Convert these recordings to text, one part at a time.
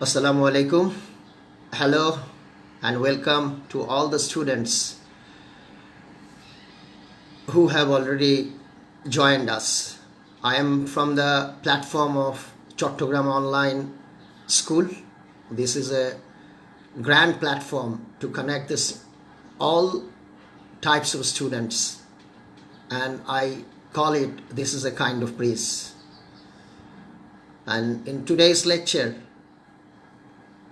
Assalamu alaikum. Hello and welcome to all the students who have already joined us. I am from the platform of Chattogram Online School. This is a grand platform to connect all types of students, and I call it this is a kind of breeze. And in today's lecture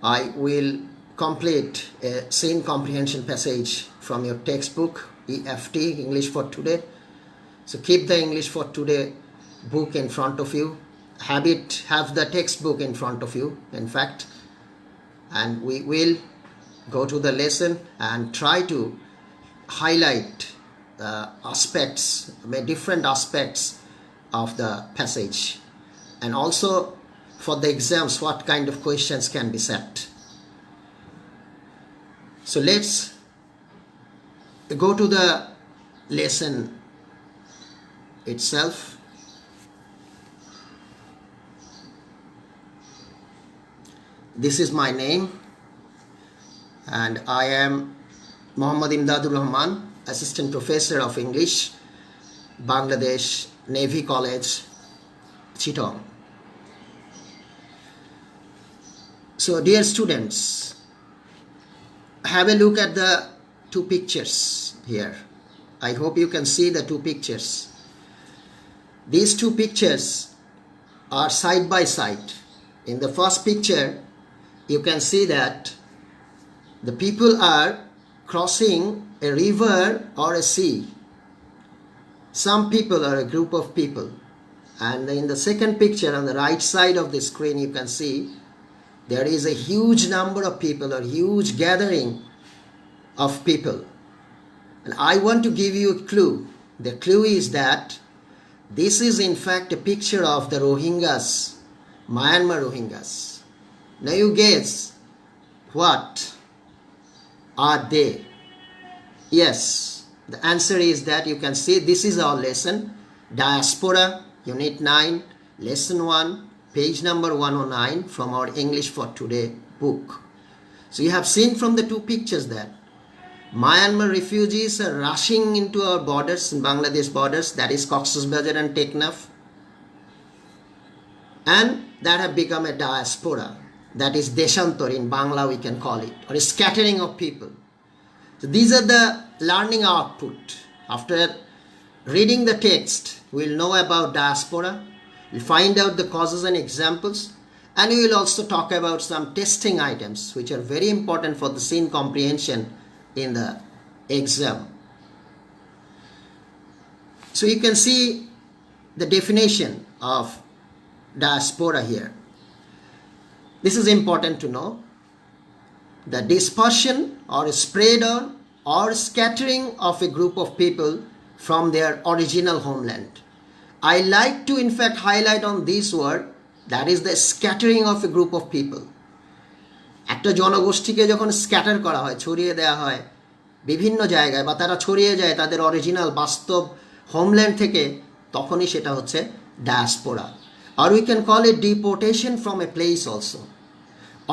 I will complete a scene comprehension passage from your textbook EFT, English for Today. So keep the English for Today book in front of you. Have the textbook in front of you, in fact, and we will go to the lesson and try to highlight different aspects of the passage, and also for the exams what kind of questions can be set. So let's go to the lesson itself. This is my name and I am Muhammad Imdadur Rahman, Assistant Professor of English, Bangladesh Navy College, Chittagong. So dear students, have a look at the two pictures here. I hope you can see the two pictures. These two pictures are side by side. In the first picture, you can see that the people are crossing a river or a sea. Some people are a group of people. And in the second picture on the right side of the screen, you can see there is a huge number of people or huge gathering of people. And I want to give you a clue. The clue is that this is in fact a picture of the Rohingyas, Myanmar Rohingyas. Now you guess, what are they? Yes, the answer is that you can see this is our lesson, Diaspora, UNIT-9, Lesson 1, page number 109 from our English for Today book. So you have seen from the two pictures that Myanmar refugees are rushing into our borders, in Bangladesh borders, that is Cox's Bazar and Teknaf, and that have become a diaspora, that is Deshantor in Bangla we can call it, or a scattering of people. So these are the learning output. After reading the text, we will know about diaspora. We'll find out the causes and examples, and we will also talk about some testing items which are very important for the scene comprehension in the exam. So you can see the definition of diaspora here. This is important to know. The dispersion or spread or scattering of a group of people from their original homeland. I like to in fact highlight on this word, that is the scattering of a group of people. একটা জনগোষ্ঠীকে যখন scatter করা হয়, ছড়িয়ে দেওয়া হয় বিভিন্ন জায়গায়, বা তারা ছড়িয়ে যায় তাদের অরিজিনাল বাস্তব হোমল্যান্ড থেকে, তখনই সেটা হচ্ছে diaspora. Or we can call it deportation from a place also.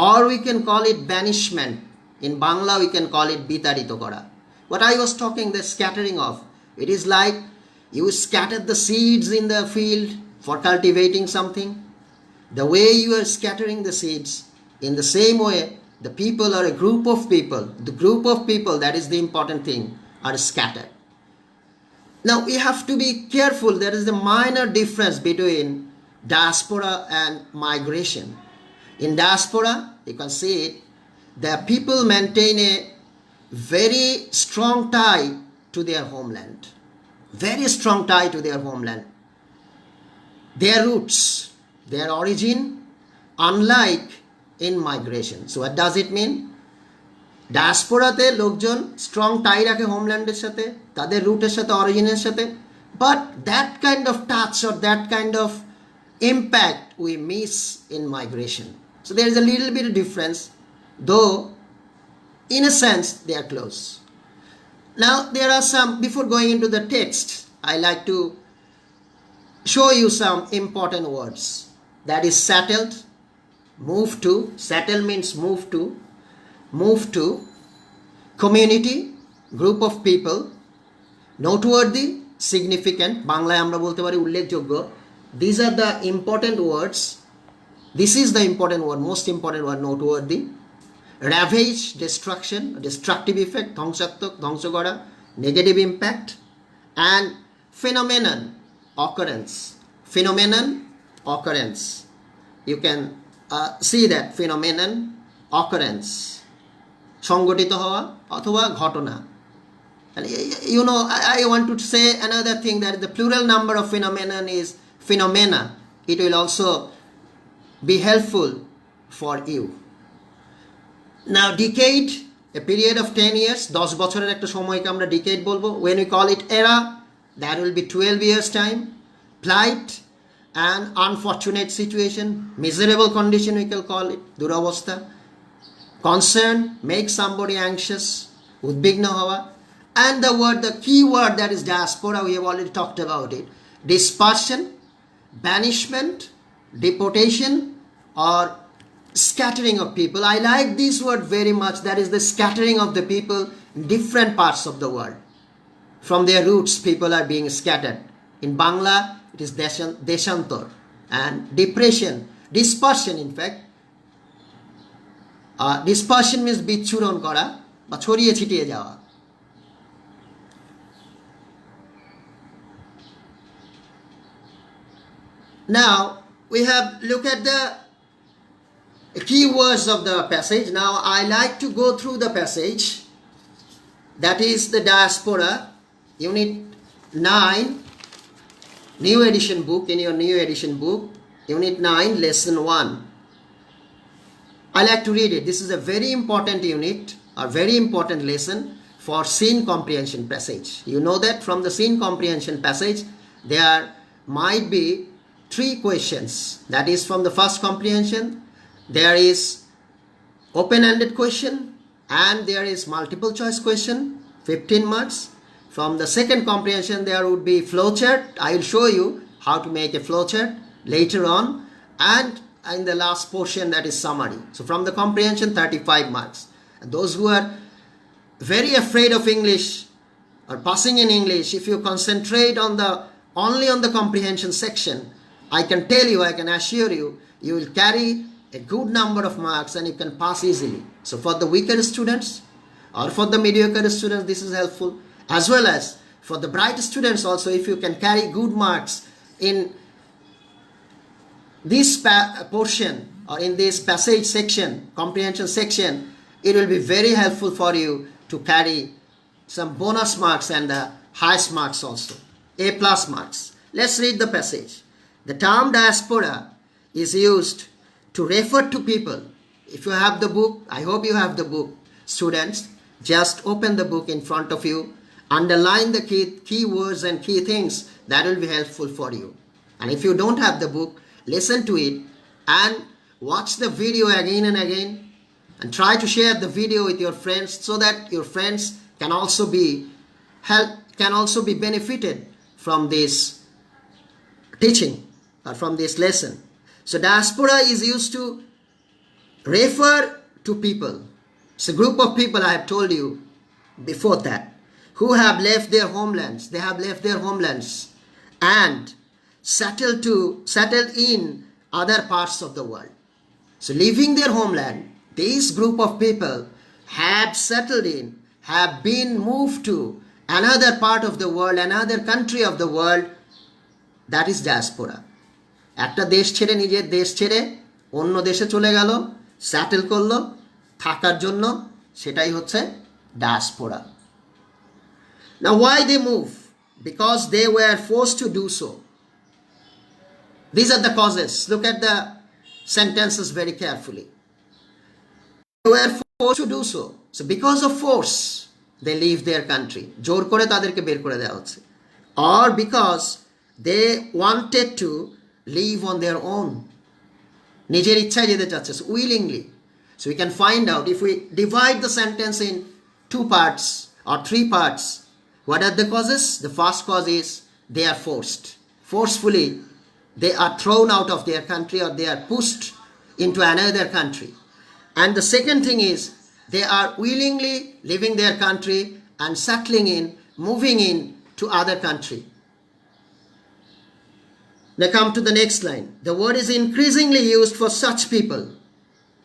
Or we can call it banishment. In Bangla we can call it বিতাড়িত করা. What I was talking, the scattering of, it is like you scatter the seeds in the field for cultivating something. The way you are scattering the seeds, in the same way, the people are a group of people. The group of people, that is the important thing, are scattered. Now we have to be careful. There is a minor difference between diaspora and migration. In diaspora, you can see it, the people maintain a very strong tie to their homeland. Very strong tie to their homeland. Their roots, their origin, unlike in migration. So what does it mean? ডায়াসপোরাতে লোকজন strong টাই রাখে হোমল্যান্ডের সাথে, তাদের রুটের সাথে, অরিজিনের সাথে, but that kind of touch or that kind of impact we miss in migration. So there is a little bit of difference, though in a sense they are close. Now there are some, before going into the text, I like to show you some important words. That is settled, move to, settle means move to, community, group of people, noteworthy, significant, বাংলায় আমরা বলতে পারি উল্লেখযোগ্য. These are the important words. This is the important word, most important word, noteworthy. Ravage, destruction, destructive effect, ধ্বংসাত্মক, ধ্বংস করা, negative impact. And phenomenon, occurrence. Phenomenon, occurrence. You can see that phenomenon, occurrence. সংগঠিত হওয়া অথবা ঘটনা. And you know, I want to say another thing, that the plural number of phenomenon is phenomena. It will also be helpful for you. Now decade, a period of 10 years, 10 বছরের একটা সময়কে আমরা decade বলবো. When we call it era, that will be 12 years time. Plight, an unfortunate situation, miserable condition we can call it, দুরবস্থা. Concern, make somebody anxious, উদ্বিগ্ন হওয়া. And the key word, that is diaspora, we have already talked about it. Dispersion, banishment, deportation, or scattering of people. I like this word very much, that is the scattering of the people in different parts of the world. From their roots, people are being scattered. In Bangla, it is deshantor. And depression, dispersion, in fact. Dispersion means বিচ্ছুরণ করা বা ছড়িয়ে ছিটিয়ে যাওয়া. Now we have look at the key words of the passage. Now I like to go through the passage, that is the Diaspora, Unit 9, new edition book, in your new edition book, Unit 9, Lesson 1. I like to read it. This is a very important unit, or very important lesson for scene comprehension passage. You know that from the scene comprehension passage, there might be 3 questions. That is from the first comprehension, there is open-ended question, and there is multiple choice question, 15 marks. From the second comprehension, there would be flowchart. I will show you how to make a flowchart later on. And in the last portion, that is summary. So from the comprehension, 35 marks. And those who are very afraid of English or passing in English, if you concentrate on only on the comprehension section, I can tell you, I can assure you, you will carry a good number of marks and you can pass easily. So for the weaker students or for the mediocre students, this is helpful. As well as for the bright students also, if you can carry good marks in this portion or in this passage section, comprehension section, it will be very helpful for you to carry some bonus marks and the highest marks also, A+ marks. Let's read the passage. The term diaspora is used to refer to people. If you have the book, I hope you have the book, students, just open the book in front of you, underline the key words and key things, that will be helpful for you. And if you don't have the book, listen to it and watch the video again and again, and try to share the video with your friends, so that your friends can also be benefited from this teaching or from this lesson. So diaspora is used to refer to people. It's a group of people, I have told you before that, who have left their homelands. They have left their homelands and settled in other parts of the world. So leaving their homeland, this group of people have settled in, have been moved to another part of the world, another country of the world. That is diaspora. একটা দেশ ছেড়ে, নিজের দেশ ছেড়ে অন্য দেশে চলে গেল, সেটেল করলো থাকার জন্য, সেটাই হচ্ছে diaspora. Now why they move? Because they were forced to do so. These are the causes. Look at the sentences very carefully. They were forced to do so. So because of force, they leave their country. জোর করে তাদেরকে বের করে দেওয়া হচ্ছে. Or because they wanted to live on their own. নিজের ইচ্ছায় যেতে চাচ্ছে, willingly. So we can find out, if we divide the sentence in 2 parts or 3 parts, what are the causes? The first cause is they are forced. Forcefully, they are thrown out of their country, or they are pushed into another country. And the second thing is they are willingly leaving their country and settling in, moving in to other country. Now come to the next line. The word is increasingly used for such people.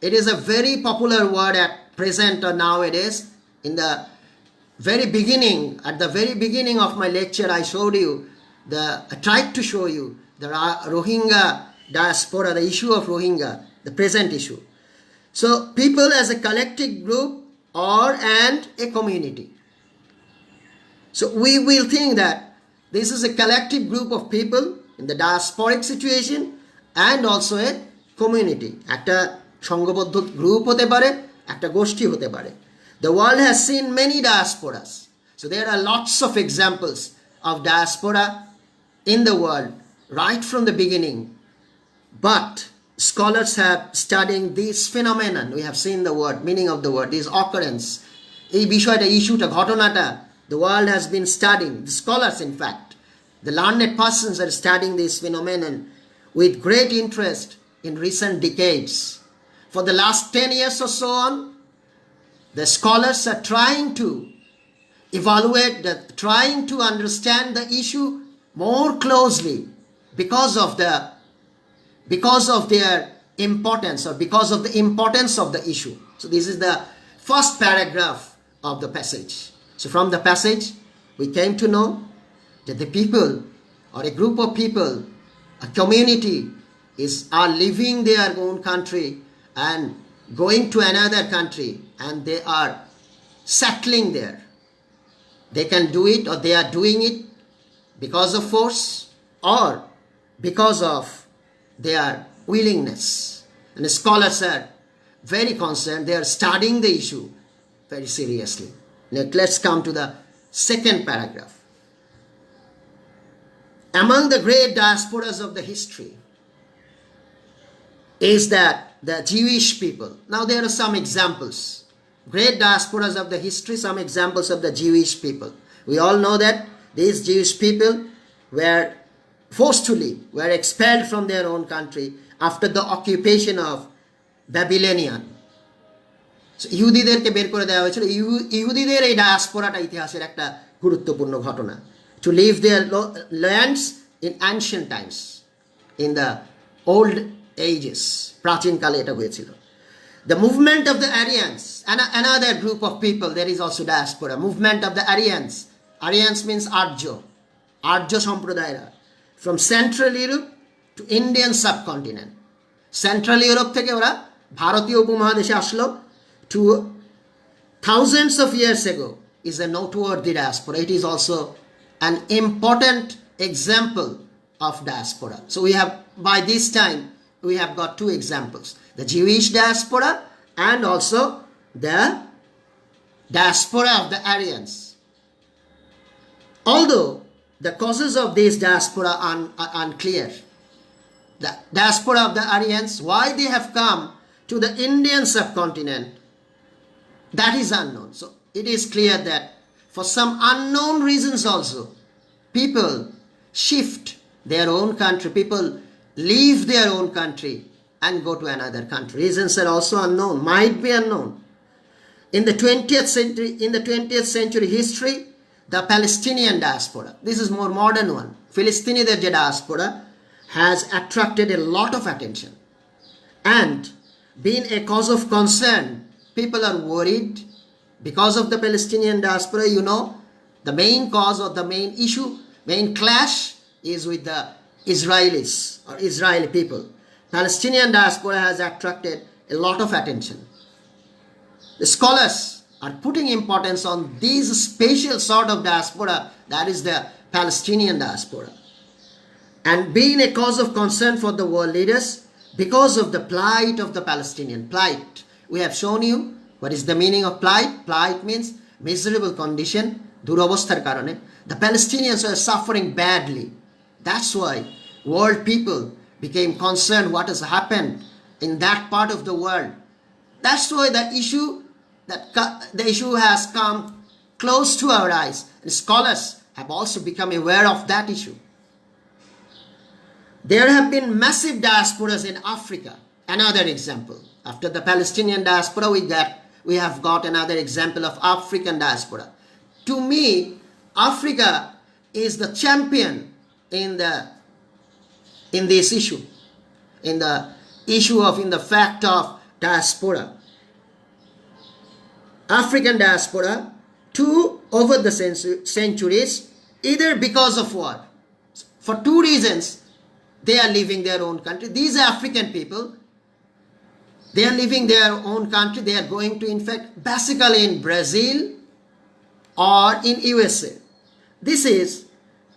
It is a very popular word at present or nowadays. In the very beginning, at the very beginning of my lecture, I tried to show you the Rohingya diaspora, the issue of Rohingya, the present issue. So people as a collective group and a community. So we will think that this is a collective group of people in the diasporic situation and also a community. একটা সংঘবদ্ধ group হতে পারে, একটা গোষ্ঠী হতে পারে. The world has seen many diasporas. So there are lots of examples of diaspora in the world right from the beginning. But scholars have studied this phenomenon. We have seen the word, meaning of the word, this occurrence. এই বিষয়টা, ইস্যুটা, ঘটনাটা, the world has been studying. The scholars, in fact, the learned persons are studying this phenomenon with great interest in recent decades. For the last 10 years or so on, the scholars are trying to evaluate, trying to understand the issue more closely because of their importance, or because of the importance of the issue. So this is the first paragraph of the passage. So from the passage, we came to know that the people, or a group of people, a community, are leaving their own country and going to another country, and they are settling there. They can do it, or they are doing it because of force or because of their willingness. And the scholars are very concerned. They are studying the issue very seriously. Now let's come to the second paragraph. Among the great diasporas of the history is that the Jewish people. Now there are some examples. Great diasporas of the history, some examples of the Jewish people. We all know that these Jewish people were forcefully expelled from their own country after the occupation of Babylonian. So ইহুদিদেরকে বের করে দেওয়া হয়েছিল. ইহুদিদের এই ডায়াসপোরাটা ইতিহাসের একটা গুরুত্বপূর্ণ ঘটনা. To leave their lands in ancient times, in the old ages. প্রাচীন কালে এটা হয়েছিল. The movement of the Aryans, another group of people, there is also diaspora. Movement of the Aryans. Aryans means Arjo সম্প্রদায়রা. From Central Europe to Indian subcontinent. Central Europe থেকে ওরা ভারতীয় উপমহাদেশে আসলো. To thousands of years ago is a noteworthy diaspora. It is also an important example of diaspora. So we have, by this time, we have got two examples. The Jewish diaspora and also the diaspora of the Aryans. Although the causes of this diaspora are unclear. The diaspora of the Aryans, why they have come to the Indian subcontinent, that is unknown. So it is clear that for some unknown reasons also, people shift their own country, people leave their own country and go to another country. Reasons are also unknown, might be unknown. In the 20th century history, the Palestinian diaspora, this is more modern one, Philistiniদের যে diaspora has attracted a lot of attention and been a cause of concern. People are worried because of the Palestinian diaspora. You know, the main cause or the main issue, main clash is with the Israelis or Israeli people. Palestinian diaspora has attracted a lot of attention. The scholars are putting importance on this special sort of diaspora, that is the Palestinian diaspora, and being a cause of concern for the world leaders because of the plight of the Palestinian. Plight, we have shown you what is the meaning of plight. Plight means miserable condition, durobosthar karone. The Palestinians are suffering badly. That's why world people became concerned what has happened in that part of the world. That's why the issue has come close to our eyes, and scholars have also become aware of that issue. There have been massive diasporas in Africa. another example. After the Palestinian diaspora, we have got another example of African diaspora. To me, Africa is the champion in this issue, in the fact of diaspora. African diaspora, over the centuries, either because of war, for two reasons, they are leaving their own country. These African people, they are leaving their own country. They are going to, in fact, basically in Brazil or in USA. This is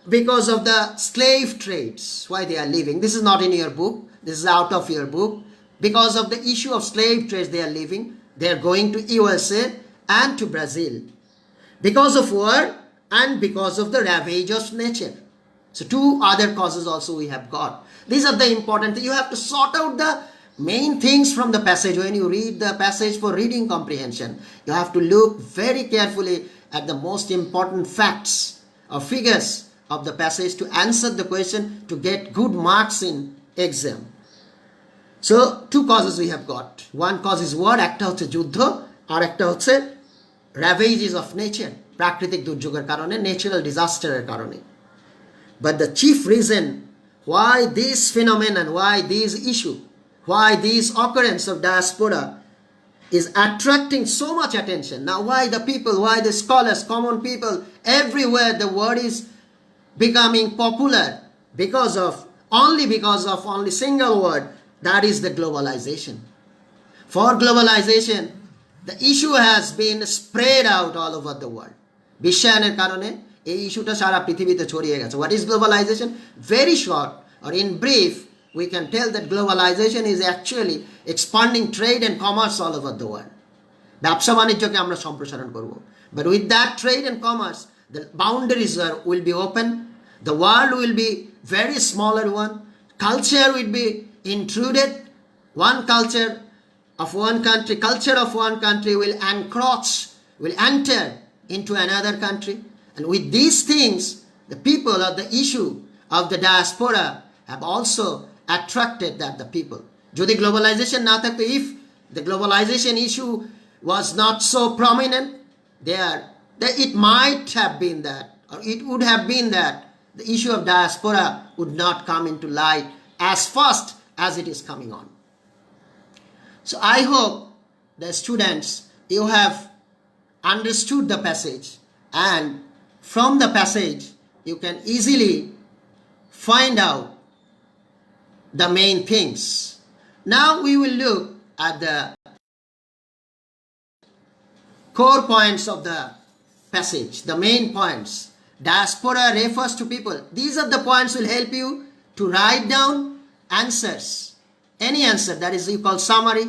because of the slave trades, why they are leaving. This is not in your book. This is out of your book. Because of the issue of slave trades, they are leaving. They are going to USA and to Brazil. Because of war and because of the ravage of nature. So two other causes also we have got. These are the important things. You have to sort out the main things from the passage. When you read the passage for reading comprehension, you have to look very carefully at the most important facts or figures of the passage to answer the question, to get good marks in exam. So two causes we have got. One cause is war, একটা হচ্ছে যুদ্ধ, আর একটা হচ্ছে ravages of nature, প্রাকৃতিক দুর্যোগের কারণে, natural disaster এর কারণে. But the chief reason why this phenomenon, why this issue, why this occurrence of diaspora is attracting so much attention. Now why the people, why the scholars, common people, everywhere the word is becoming popular, because of only single word, that is the globalization. For globalization, the issue has been spread out all over the world. বিশ্বায়নের কারণে এই ইস্যুটা সারা পৃথিবীতে ছড়িয়ে গেছে. What is globalization? Very short or in brief, we can tell that globalization is actually expanding trade and commerce all over the world. ব্যবসা বাণিজ্যকে আমরা সম্প্রসারণ করব. But with that trade and commerce, the boundaries will be open. The world will be very smaller one. Culture will be intruded. One culture of one country will encroach, will enter into another country. And with these things, the people of the issue of the diaspora have also attracted the people. Jodi globalization na thakto, if the globalization issue was not so prominent, it might have been that, or it would have been that, the issue of diaspora would not come into light as fast as it is coming on. So I hope the students, you have understood the passage, and from the passage you can easily find out the main things. Now we will look at the core points of the passage, the main points. Diaspora refers to people. These are the points will help you to write down answers. Any answer, that is you call summary,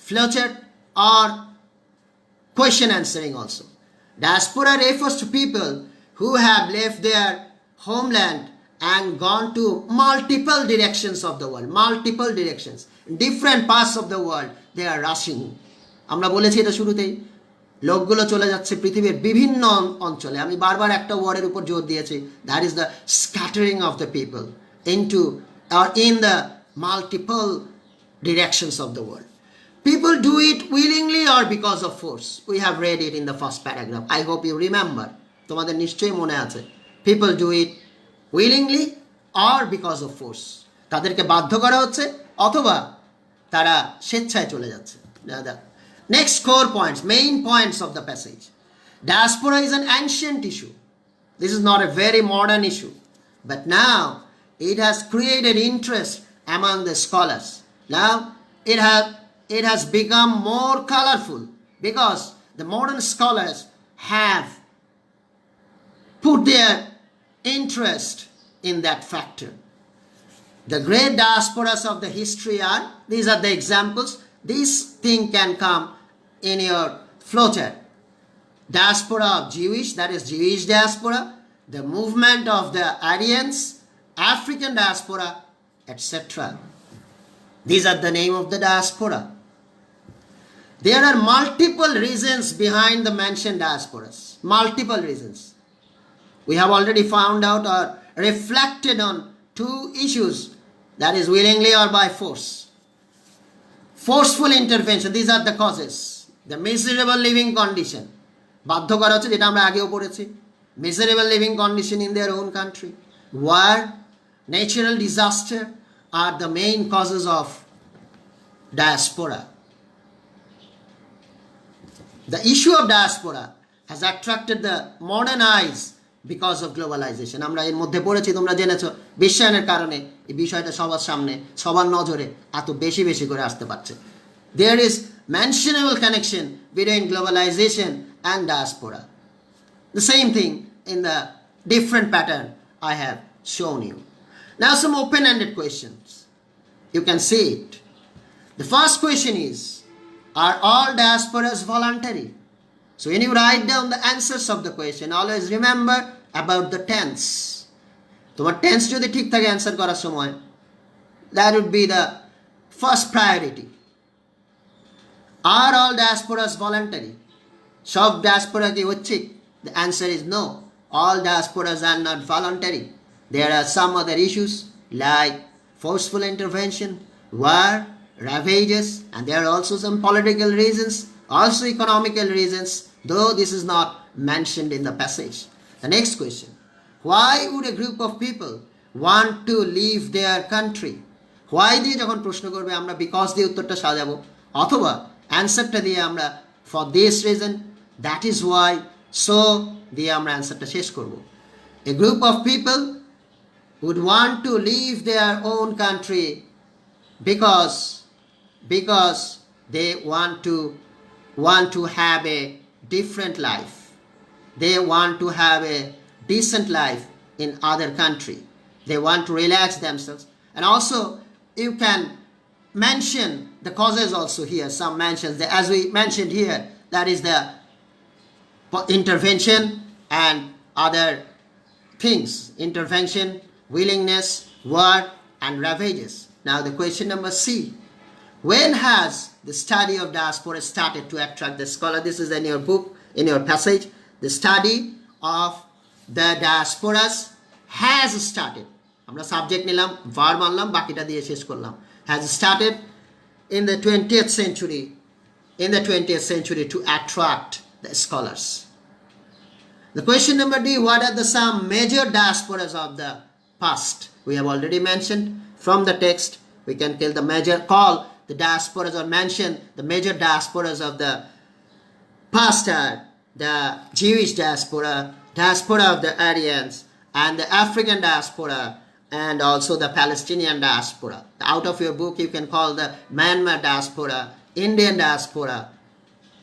flowchart, or question answering also. Diaspora refers to people who have left their homeland and gone to multiple directions of the world. Multiple directions. Different parts of the world, they are rushing. আমরা বলেছি এটা শুরুতেই, লোকগুলো চলে যাচ্ছে পৃথিবীর বিভিন্ন অঞ্চলে. আমি বারবার একটা ওয়ার্ডের উপর জোর দিয়েছি, that is the scattering of the people into or in the multiple directions of the world. People do it willingly or because of force. We have read it in the first paragraph. I hope you remember. তোমাদের নিশ্চয়ই মনে আছে. People do it willingly or because of force. তাদেরকে বাধ্য করা হচ্ছে অথবা তারা স্বেচ্ছায় চলে যাচ্ছে. Next core points, main points of the passage. Diaspora is an ancient issue. This is not a very modern issue. But now it has created interest among the scholars. Now it has become more colorful because the modern scholars have put their interest in that factor. The great diasporas of the history are, these are the examples. This thing can come in your flowchart. Diaspora of Jewish, that is Jewish diaspora, the movement of the Aryans, African diaspora, etc. These are the name of the diaspora. There are multiple reasons behind the mentioned diasporas. Multiple reasons. We have already found out or reflected on two issues, that is willingly or by force. forceful intervention, these are the causes. The miserable living condition, বাধ্য করা হচ্ছে, যেটা আমরা আগেও পড়েছি, miserable living condition in their own country, war, natural disaster are the main causes of diaspora. The issue of diaspora has attracted the modern eyes because of globalization. আমরা এর মধ্যে পড়েছি, তোমরা জেনেছো, বিশ্বায়নের কারণে এই বিষয়টা সবার সামনে, সবার নজরে এত বেশি বেশি করে আসতে পারছে. There is mentionable connection between globalization and diaspora. The same thing in the different pattern I have shown you. Now some open-ended questions. You can see it. The first question is, are all diasporas voluntary? So when you write down the answers of the question, always remember about the tense. তোমার tense যদি ঠিক থাকে answer করার সময়, that would be the first priority. Are all diasporas voluntary? সব diaspora কি ঐচ্ছিক? The answer is no. All diasporas are not voluntary. There are some other issues like forceful intervention, war, ravages, and there are also some political reasons, also economical reasons, though this is not mentioned in the passage. The next question, why would a group of people want to leave their country? Why দিয়ে যখন প্রশ্ন করবে আমরা because দিয়ে উত্তরটা সাজাবো, অথবা অ্যান্সারটা দিয়ে আমরা for this reason, that is why, so দিয়ে আমরা অ্যান্সারটা শেষ করব. A group of people would want to leave their own country because they want to have a different life. They want to have a decent life in other country. They want to relax themselves. And also you can mention the causes also here. Some mentions, as we mentioned here, that is the intervention and other things. Intervention, willingness, war, and ravages. Now the question number C. When has the study of diaspora started to attract the scholar? This is in your book, in your passage. The study of the diasporas has started. আমরা subject নিলাম, verb আনলাম, বাকিটা দিয়ে শেষ করলাম. Has started in the 20th century to attract the scholars. The question number D, what are the some major diasporas of the past? We have already mentioned from the text. We can call the diasporas or mention the major diasporas of the past are the Jewish diaspora, diaspora of the Aryans, and the African diaspora, and also the Palestinian diaspora. Out of your book you can call the Myanmar diaspora, Indian diaspora,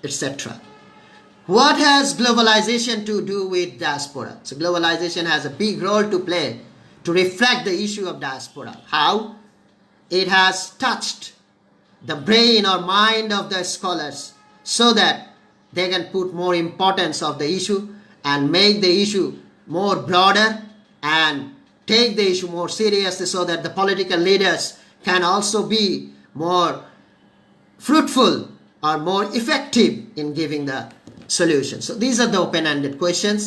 etc. What has globalization to do with diaspora? So globalization has a big role to play to reflect the issue of diaspora. How? It has touched the brain or mind of the scholars so that they can put more importance of the issue and make the issue more broader and take the issue more seriously, so that the political leaders can also be more fruitful or more effective in giving the solution. So these are the open-ended questions.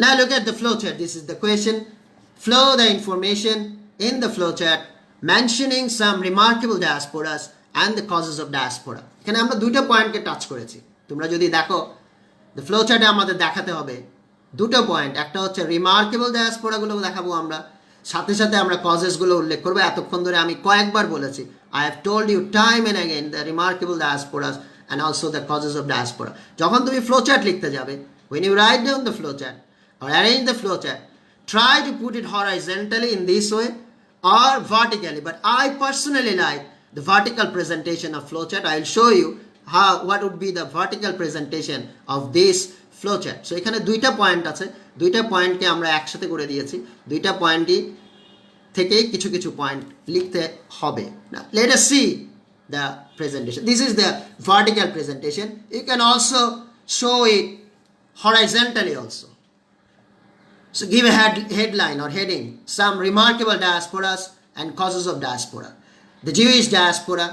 Now look at the flowchart. This is the question. Flow the information in the flowchart mentioning some remarkable diasporas and the causes of diaspora. এখানে আমরা দুটো পয়েন্টকে touch করেছি. তোমরা যদি দেখো the flowchartে আমাদের দেখাতে হবে দুটো পয়েন্ট. একটা হচ্ছে রিমার্কেবল ডায়াসপোরা গুলো দেখাবো আমরা, সাথে সাথে আমরা কজেস গুলো উল্লেখ করবো. এতক্ষণ ধরে আমি কয়েকবার বলেছি, I have told you time and again the remarkable diasporas and also the causes of diaspora. যখন তুমি flowchart লিখতে যাবে, when you write down the flowchart or arrange the flowchart, try to put it horizontally in this way or vertically. But I personally like the vertical presentation of flowchart. I will show you what would be the vertical presentation of this flowchart. So এখানে দুইটা point আছে, দুইটা পয়েন্টকে আমরা একসাথে করে দিয়েছি. দুইটা পয়েন্টই থেকে কিছু কিছু পয়েন্ট লিখতে হবে. Now let us see the presentation. This is the vertical presentation. You can also show it horizontally also. So give a headline or heading, some remarkable diasporas and causes of diaspora. The Jewish diaspora,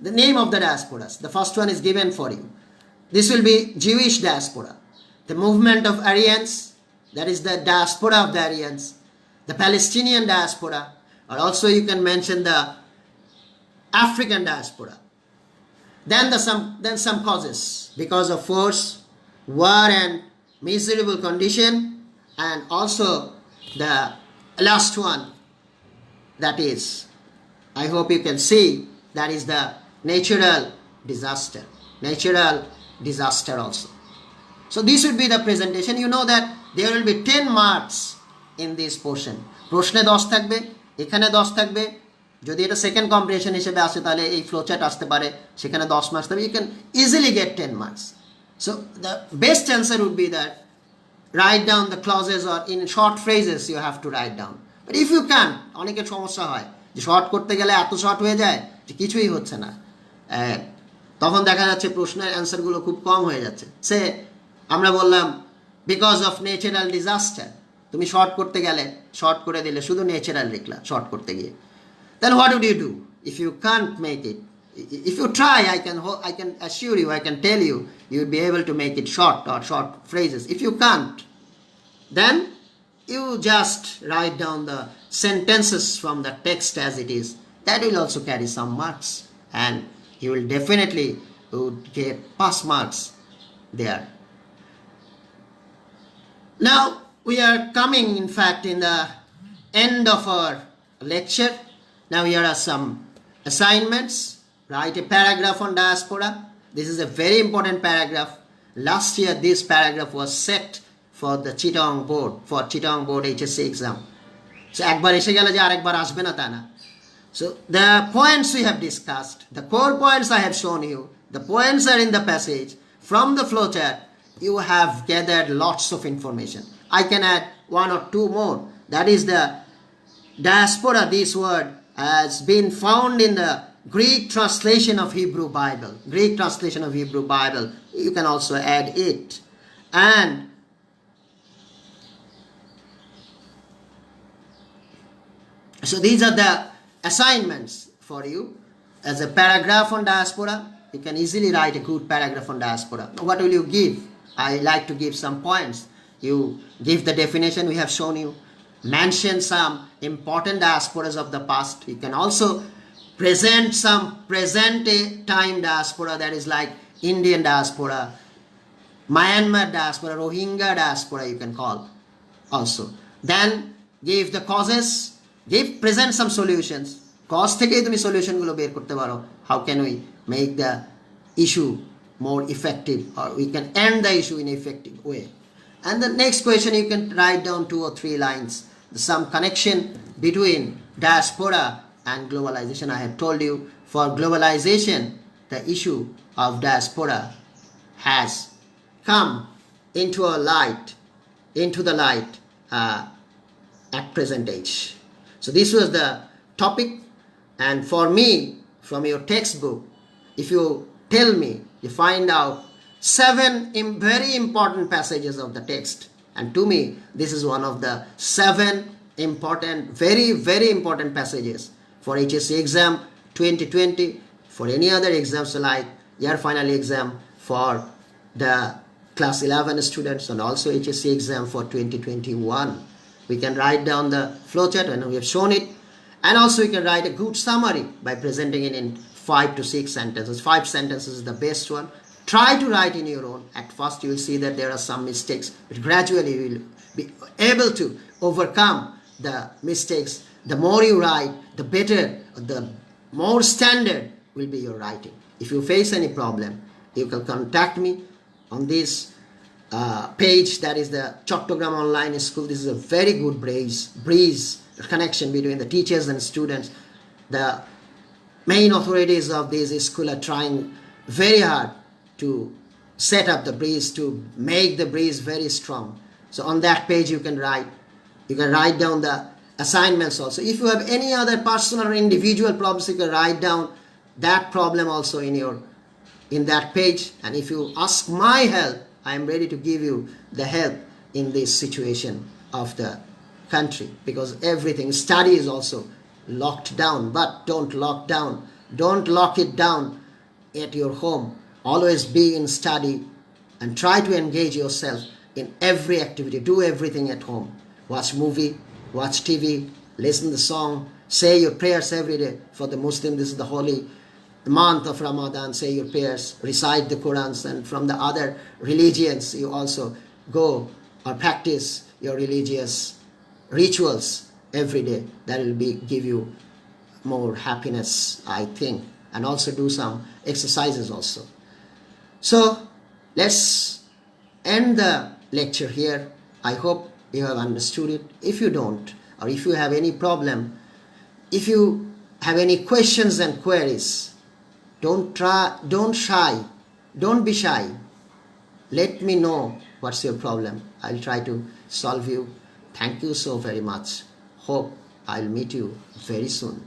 the name of the diasporas. The first one is given for you. This will be Jewish diaspora. The movement of Aryans, that is the diaspora of the Aryans. The Palestinian diaspora, or also you can mention the African diaspora. Then some causes, because of force, war and miserable condition, and also the last one, that is, I hope you can see, that is the natural disaster also. So this would be the presentation. You know that there will be 10 marks in this portion. প্রশ্নে 10 থাকবে, এখানে 10 থাকবে, যদি এটা second comprehension হিসেবে আসে তাহলে এই ফ্লোচার্ট আসতে পারে, সেখানে 10 মার্কস থাকবে. You can easily get 10 marks. So the best answer would be that write down the clauses, or in short phrases you have to write down. But if you can't, অনেকের সমস্যা হয় যে short করতে গেলে এত short হয়ে যায় যে কিছুই হচ্ছে না, তখন দেখা যাচ্ছে প্রশ্নের অ্যান্সারগুলো খুব কম হয়ে যাচ্ছে. সে আমরা বললাম বিকজ অফ ন্যাচারাল ডিজাস্টার, তুমি শর্ট করতে গেলে শর্ট করে দিলে, শুধু ন্যাচারাল লিখলা শর্ট করতে গিয়ে. Then what would you do if you can't make it? If you try, I can assure you, I can tell you, you will be able to make it short or short phrases. If you can't, then you just write down the sentences from the text as it is. That will also carry some marks, and you will definitely would get pass marks there. Now we are coming, in fact, in the end of our lecture. Now here are some assignments. Write a paragraph on diaspora. This is a very important paragraph. Last year this paragraph was set for the Chittagong board HSC exam. So একবার এসে গেলে যে আরেকবার আসবে না তা না. So the points we have discussed, the core points I have shown you, the points are in the passage. From the flowchart you have gathered lots of information. I can add one or two more. That is the diaspora. This word has been found in the Greek translation of Hebrew Bible. You can also add it. And so these are the assignments for you. As a paragraph on diaspora, you can easily write a good paragraph on diaspora. What will you give? I like to give some points. You give the definition we have shown you. Mention some important diasporas of the past. You can also present some present time diaspora, that is like Indian diaspora, Myanmar diaspora, Rohingya diaspora you can call also. Then give the causes, present some solutions. Cause থেকেই তুমি solution গুলো বের করতে পারো. How can we make the issue more effective, or we can end the issue in an effective way. And the next question you can write down 2 or 3 lines. Some connection between diaspora and globalization. I have told you, for globalization the issue of diaspora has come into the light at present age. So this was the topic, and for me, from your textbook, if you tell me you find out 7 very important passages of the text, and to me this is one of the 7 important, very very important passages for HSC exam 2020, for any other exams like year final exam for the class 11 students, and also HSC exam for 2021. We can write down the flowchart and we have shown it, and also we can write a good summary by presenting it in 5 to 6 sentences. 5 sentences is the best one. Try to write in your own. At first you will see that there are some mistakes, but gradually you will be able to overcome the mistakes. The more you write, the better, the more standard will be your writing. If you face any problem, you can contact me on this page, that is the Chattogram Online School. This is a very good breeze connection between the teachers and students. The main authorities of this school are trying very hard to set up the breeze, to make the breeze very strong. So on that page you can write down the assignments also. If you have any other personal or individual problems, you can write down that problem also in that page. And if you ask my help, I am ready to give you the help in this situation of the country, because everything, study is also locked down. But don't lock it down at your home. Always be in study and try to engage yourself in every activity. Do everything at home. Watch movie, watch TV, listen to the song, Say your prayers every day. For the Muslim, this is the holy month of Ramadan. Say your prayers, recite the Qurans, and from the other religions you also go or practice your religious rituals every day. That will give you more happiness, I think, and also do some exercises also. So let's end the lecture here. I hope you have understood it. If you don't, or if you have any problem, if you have any questions and queries, don't be shy. Let me know what's your problem. I'll try to solve you. Thank you so very much. Hope I'll meet you very soon.